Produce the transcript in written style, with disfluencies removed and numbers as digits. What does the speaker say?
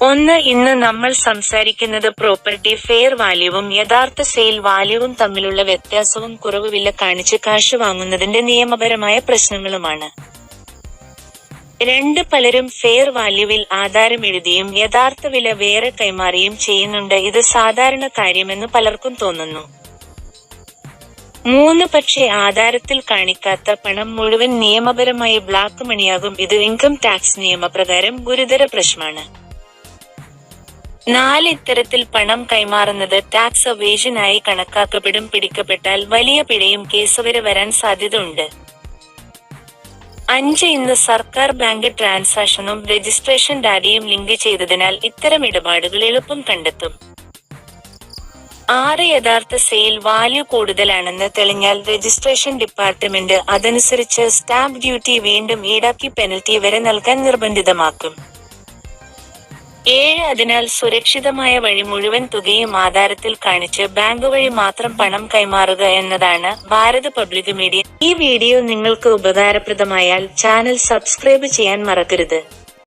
ഇന്ന് നമ്മൾ സംസാരിക്കുന്നത് പ്രോപ്പർട്ടി ഫെയർ വാല്യൂവും യഥാർത്ഥ സെയിൽ വാല്യൂവും തമ്മിലുള്ള വ്യത്യാസവും കുറവ് വില കാണിച്ച് കാശ് വാങ്ങുന്നതിന്റെ നിയമപരമായ പ്രശ്നങ്ങളുമാണ്. പലരും ഫെയർ വാല്യൂവിൽ ആധാരം എഴുതിയും യഥാർത്ഥ വില വേറെ കൈമാറിയും ചെയ്യുന്നുണ്ട്. ഇത് സാധാരണ കാര്യമെന്ന് പലർക്കും തോന്നുന്നു. പക്ഷേ ആധാരത്തിൽ കാണിക്കാത്ത പണം മുഴുവൻ നിയമപരമായി ബ്ലാക്ക് മണിയാകും. ഇത് ഇൻകം ടാക്സ് നിയമപ്രകാരം ഗുരുതര പ്രശ്നമാണ്. ഇത്തരത്തിൽ പണം കൈമാറുന്നത് ടാക്സ് എവേഷനായി കണക്കാക്കപ്പെടും. പിടിക്കപ്പെട്ടാൽ വലിയ പിഴയും കേസ് വരെ വരാൻ സാധ്യത ഉണ്ട്. ഇന്ന് സർക്കാർ ബാങ്ക് ട്രാൻസാക്ഷനും രജിസ്ട്രേഷൻ ഡാറ്റയും ലിങ്ക് ചെയ്തതിനാൽ ഇത്തരം ഇടപാടുകൾ എളുപ്പം കണ്ടെത്തും. യഥാർത്ഥ സെയിൽ വാല്യൂ കൂടുതലാണെന്ന് തെളിഞ്ഞാൽ രജിസ്ട്രേഷൻ ഡിപ്പാർട്ട്മെന്റ് അതനുസരിച്ച് സ്റ്റാമ്പ് ഡ്യൂട്ടി വീണ്ടും ഈടാക്കി പെനൽറ്റി വരെ നൽകാൻ നിർബന്ധിതമാക്കും. അതിനാൽ സുരക്ഷിതമായ വഴി മുഴുവൻ തുകയും ആധാരത്തിൽ കാണിച്ച് ബാങ്ക് വഴി മാത്രം പണം കൈമാറുക എന്നതാണ്. Bharat public media. ഈ വീഡിയോ നിങ്ങൾക്ക് ഉപകാരപ്രദമായാൽ ചാനൽ സബ്സ്ക്രൈബ് ചെയ്യാൻ മറക്കരുത്.